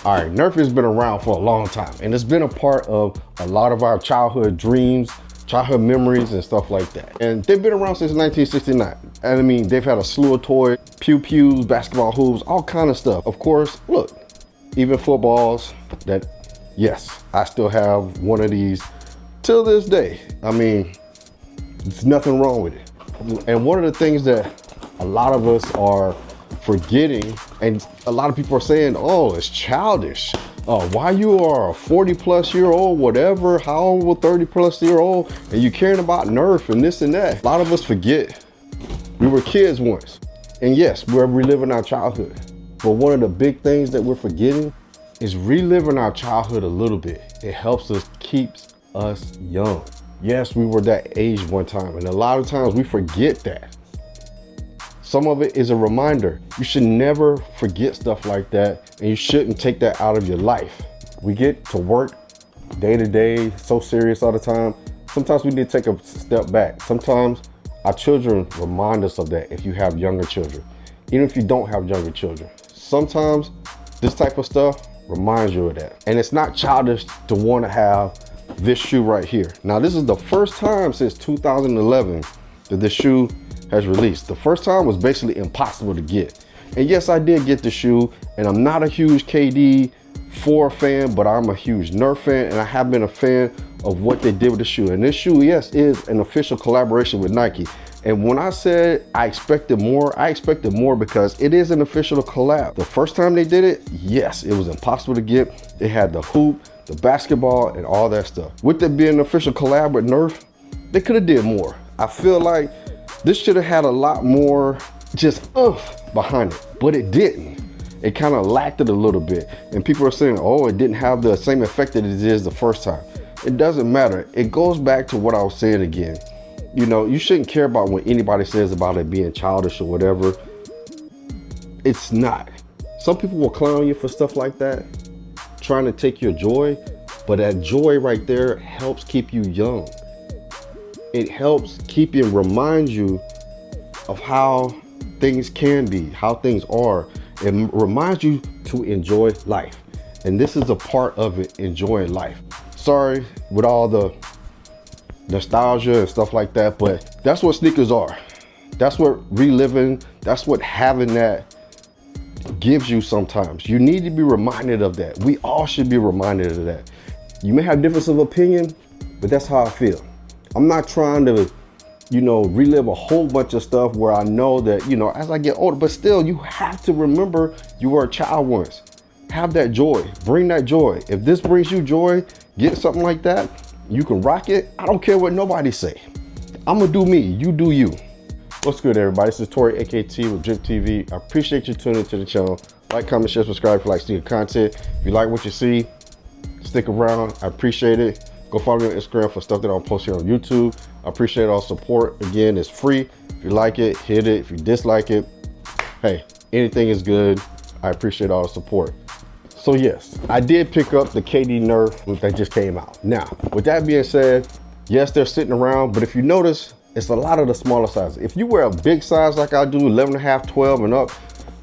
All right, Nerf has been around for a long time, and it's been a part of a lot of our childhood dreams, childhood memories, and stuff like that. And they've been around since 1969. And I mean, they've had a slew of toys, pew-pews, basketball hoops, all kind of stuff. Of course, look, even footballs that, yes, I still have one of these till this day. I mean, there's nothing wrong with it. And one of the things that a lot of us are forgetting, and a lot of people are saying, oh, it's childish. Why you are a 40-plus-year-old, whatever, how old, 30-plus-year-old, and you caring about Nerf and this and that. A lot of us forget we were kids once. And yes, we're reliving our childhood. But one of the big things that we're forgetting is reliving our childhood a little bit. It helps us, keeps us young. Yes, we were that age one time, and a lot of times we forget that. Some of it is a reminder. You should never forget stuff like that, and you shouldn't take that out of your life. We get to work day to day, so serious all the time. Sometimes we need to take a step back. Sometimes our children remind us of that if you have younger children. Even if you don't have younger children. Sometimes this type of stuff reminds you of that. And it's not childish to want to have this shoe right here. Now, this is the first time since 2011 that this shoe has released. The first time was basically impossible to get. And yes, I did get the shoe, and I'm not a huge KD 4 fan, but I'm a huge Nerf fan, and I have been a fan of what they did with the shoe. And this shoe, yes, is an official collaboration with Nike. And when I said I expected more because it is an official collab. The first time they did it, yes, it was impossible to get. It had the hoop, the basketball, and all that stuff. With it being an official collab with Nerf, they could have did more. I feel like this should have had a lot more just oomph behind it, but it didn't. It kind of lacked it a little bit. And people are saying, oh, it didn't have the same effect that it is the first time. It doesn't matter. It goes back to what I was saying again. You know, you shouldn't care about what anybody says about it being childish or whatever. It's not. Some people will clown you for stuff like that, trying to take your joy, but that joy right there helps keep you young. It helps keep you and remind you of how things can be, how things are. It reminds you to enjoy life. And this is a part of it, enjoying life. Sorry with all the nostalgia and stuff like that, but that's what sneakers are. That's what reliving, that's what having that gives you sometimes. You need to be reminded of that. We all should be reminded of that. You may have difference of opinion, but that's how I feel. I'm not trying to, you know, relive a whole bunch of stuff where I know that, you know, as I get older, but still you have to remember you were a child once. Have that joy, bring that joy. If this brings you joy, get something like that, you can rock it. I don't care what nobody say. I'm gonna do me, you do you. What's good, everybody? This is Tori, AKT with Drip TV. I appreciate you tuning into the channel. Like, comment, share, subscribe if you like sneaker content. If you like what you see, stick around, I appreciate it. Go follow me on Instagram for stuff that I'll post here on YouTube. I appreciate all support. Again, it's free. If you like it, hit it. If you dislike it, hey, anything is good. I appreciate all the support. So yes, I did pick up the KD Nerf that just came out. Now, with that being said, yes, they're sitting around, but if you notice, it's a lot of the smaller sizes. If you wear a big size like I do, 11.5, 12 and up,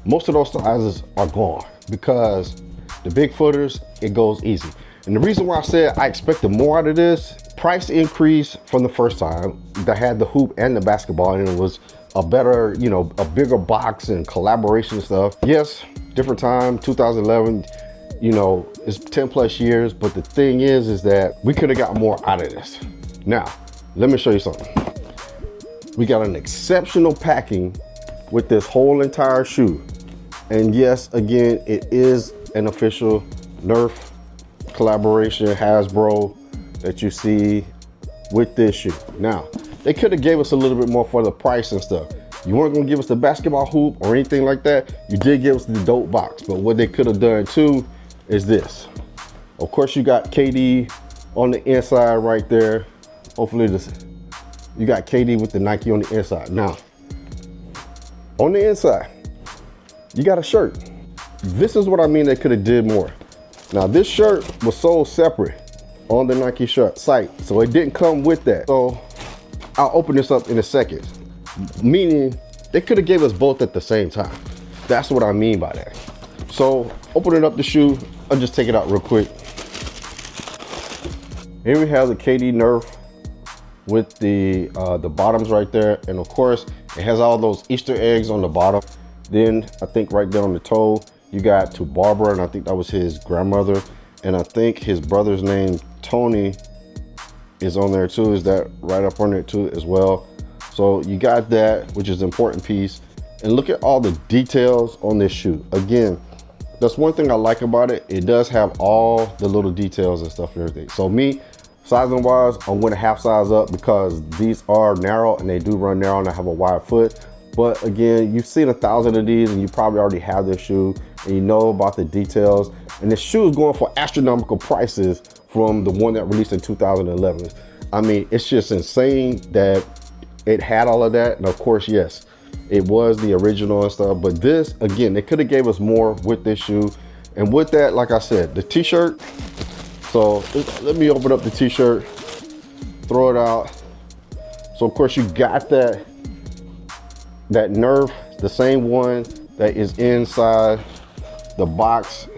most of those sizes are gone because the big footers, it goes easy. And the reason why I said I expected more out of this, price increase from the first time that had the hoop and the basketball, and it was a better, you know, a bigger box and collaboration stuff. Yes, different time, 2011, you know, it's 10 plus years, but the thing is that we could have got more out of this. Now, let me show you something. We got an exceptional packing with this whole entire shoe. And yes, again, it is an official Nerf collaboration, Hasbro, that you see with this shoe. Now, they could have gave us a little bit more for the price and stuff. You weren't gonna give us the basketball hoop or anything like that. You did give us the dope box, but what they could have done too is this. Of course, you got KD on the inside right there. Hopefully you got KD with the Nike on the inside. Now, on the inside, you got a shirt. This is what I mean they could have did more. Now, this shirt was sold separate on the Nike shirt site, so it didn't come with that. So I'll open this up in a second, meaning they could have gave us both at the same time. That's what I mean by that. So opening up the shoe, I'll just take it out real quick. Here we have the KD Nerf with the bottoms right there, and of course it has all those Easter eggs on the bottom. Then I think right there on the toe you got to Barbara, and I think that was his grandmother, and I think his brother's name Tony is on there too. Is that right up on there too as well? So you got that, which is an important piece. And look at all the details on this shoe. Again, that's one thing I like about it. It does have all the little details and stuff and everything. So me, sizing wise, I'm gonna half size up because these are narrow and they do run narrow and I have a wide foot. But again, you've seen 1,000 of these and you probably already have this shoe and you know about the details. And this shoe is going for astronomical prices from the one that released in 2011. I mean, it's just insane that it had all of that. And of course, yes, it was the original and stuff, but this, again, they could have gave us more with this shoe. And with that, like I said, the t-shirt. So let me open up the t-shirt, throw it out. So of course you got that Nerf, the same one that is inside the box.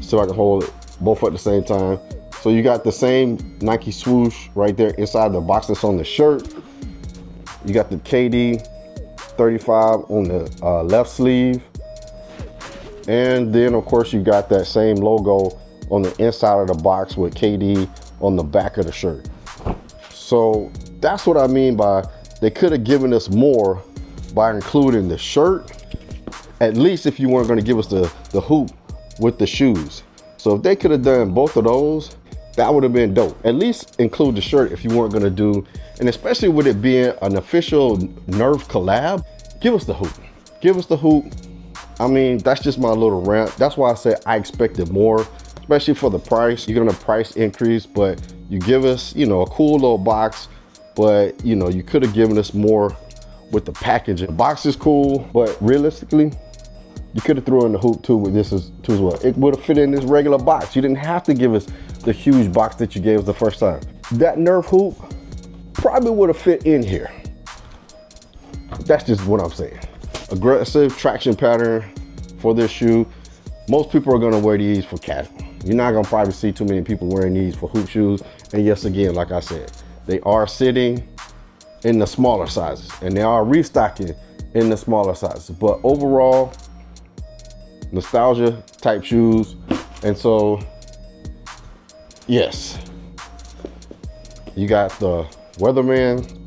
So I can hold it both at the same time. So you got the same Nike swoosh right there inside the box that's on the shirt. You got the KD 35 on the left sleeve, and then of course you got that same logo on the inside of the box with KD on the back of the shirt. So that's what I mean by they could have given us more by including the shirt, at least if you weren't going to give us the hoop with the shoes. So if they could have done both of those, that would have been dope. At least include the shirt if you weren't going to do, and especially with it being an official Nerf collab, give us the hoop. Give us the hoop. I mean, that's just my little rant. That's why I said I expected more, especially for the price. You're gonna price increase, but you give us, you know, a cool little box, but you know, you could have given us more with the packaging. The box is cool, but realistically, you could have thrown in the hoop too with this too as well. It would have fit in this regular box. You didn't have to give us the huge box that you gave us the first time. That Nerf hoop probably would have fit in here. That's just what I'm saying. Aggressive traction pattern for this shoe. Most people are gonna wear these for casual. You're not gonna probably see too many people wearing these for hoop shoes. And yes, again, like I said, they are sitting in the smaller sizes and they are restocking in the smaller sizes. But overall, nostalgia type shoes. And so, yes, you got the Weatherman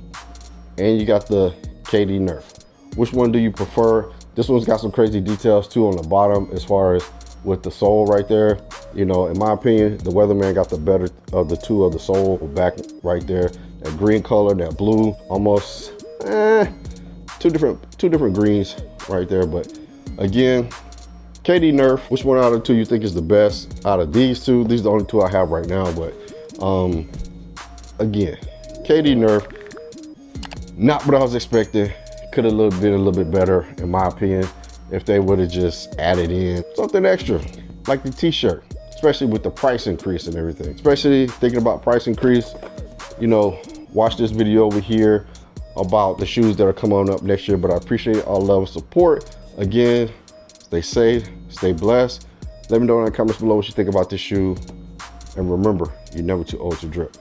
and you got the KD Nerf. Which one do you prefer? This one's got some crazy details too on the bottom as far as with the sole right there. You know, in my opinion, the Weatherman got the better of the two of the sole back right there. That green color, that blue, almost two different greens right there. But again, KD Nerf, which one out of the two you think is the best out of these two? These are the only two I have right now, but again, KD Nerf, not what I was expecting. Could have been a little bit better, in my opinion, if they would have just added in something extra, like the t-shirt, especially with the price increase and everything. Especially thinking about price increase, you know, watch this video over here about the shoes that are coming up next year. But I appreciate all love and support. Again, stay safe, stay blessed. Let me know in the comments below what you think about this shoe. And remember, you're never too old to drip.